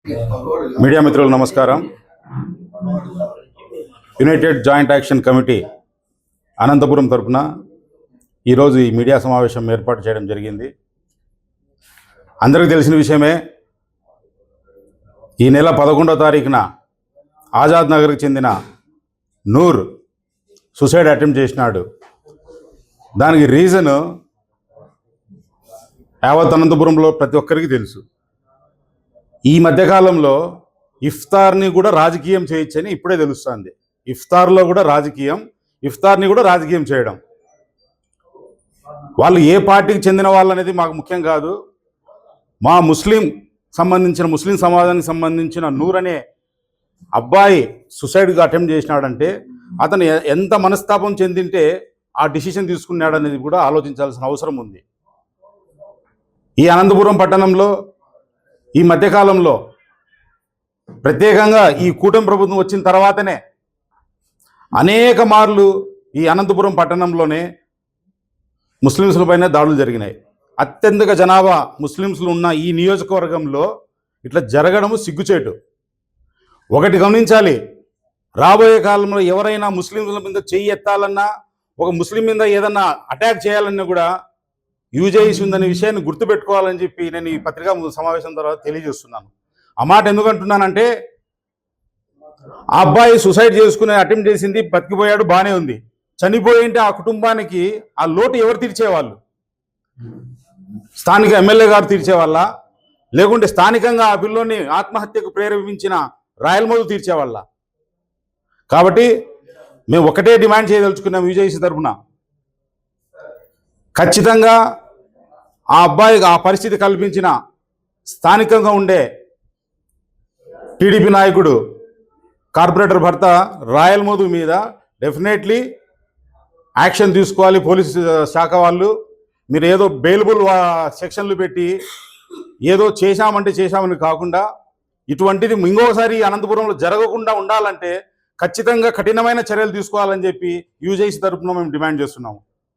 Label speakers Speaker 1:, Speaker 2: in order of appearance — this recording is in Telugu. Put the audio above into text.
Speaker 1: మీడియా మిత్రులకు నమస్కారం. United joint action committee Anantapuram తరపున ఈరోజు ఈ మీడియా సమావేశం ఏర్పాటు చేయడం జరిగింది. అందరికీ తెలిసిన విషయమే, ఈ నెల 11వ తారీఖున ఆజాద్ నగర్కి చెందిన నూర్ సూసైడ్ అటెంప్ట్ చేసినాడు. దానికి రీజను యావత్ అనంతపురంలో ప్రతి ఒక్కరికి తెలుసు. ఈ మధ్యకాలంలో ఇఫ్తార్ని కూడా రాజకీయం చేయొచ్చని ఇప్పుడే తెలుస్తుంది. ఇఫ్తార్లో కూడా రాజకీయం, ఇఫ్తార్ని కూడా రాజకీయం చేయడం. వాళ్ళు ఏ పార్టీకి చెందిన వాళ్ళు అనేది మాకు ముఖ్యం కాదు. మా ముస్లిం సమాజానికి సంబంధించిన నూర్ అనే అబ్బాయి సూసైడ్గా అటెంప్ట్ చేసినాడంటే అతను ఎంత మనస్తాపం చెందింటే ఆ డిసిషన్ తీసుకున్నాడనేది కూడా ఆలోచించాల్సిన అవసరం ఉంది. ఈ అనంతపురం పట్టణంలో ఈ మధ్యకాలంలో ప్రత్యేకంగా ఈ కూటమి ప్రభుత్వం వచ్చిన తర్వాతనే అనేక మార్లు ఈ అనంతపురం పట్టణంలోనే ముస్లింస్లపైన దాడులు జరిగినాయి. అత్యధిక జనాభా ముస్లింస్లు ఉన్న ఈ నియోజకవర్గంలో ఇట్లా జరగడము సిగ్గుచేటు. ఒకటి గమనించాలి, రాబోయే కాలంలో ఎవరైనా ముస్లింల మీద చెయ్యి ఎత్తాలన్నా, ఒక ముస్లిం మీద ఏదన్నా అటాక్ చేయాలన్నా కూడా యూజేసి ఉందనే విషయాన్ని గుర్తుపెట్టుకోవాలని చెప్పి నేను ఈ పత్రికా సమావేశం తర్వాత తెలియజేస్తున్నాను. ఆ మాట ఎందుకంటున్నానంటే, ఆ అబ్బాయి సూసైడ్ చేసుకునే అటెంప్ట్ చేసింది, బతికిపోయాడు, బాగానే ఉంది. చనిపోయింటే ఆ కుటుంబానికి ఆ లోటు ఎవరు తీర్చేవాళ్ళు? స్థానిక ఎమ్మెల్యే గారు తీర్చేవాళ్ళ, లేకుంటే స్థానికంగా ఆ పిల్లోని ఆత్మహత్యకు ప్రేరేపించిన రాయలమోదు తీర్చేవాళ్ళ? కాబట్టి మేము ఒకటే డిమాండ్ చేయదలుచుకున్నాం యూజేసి తరఫున, ఖచ్చితంగా ఆ అబ్బాయికి ఆ పరిస్థితి కల్పించిన స్థానికంగా ఉండే టీడీపీ నాయకుడు కార్పొరేటర్ భర్త రాయలమోదు మీద డెఫినెట్లీ యాక్షన్ తీసుకోవాలి పోలీసు శాఖ వాళ్ళు. మీరు ఏదో బెయిలబుల్ సెక్షన్లు పెట్టి ఏదో చేశామని కాకుండా ఇటువంటిది ఇంకోసారి అనంతపురంలో జరగకుండా ఉండాలంటే ఖచ్చితంగా కఠినమైన చర్యలు తీసుకోవాలని చెప్పి యూజేసి తరఫున మేము డిమాండ్ చేస్తున్నాము.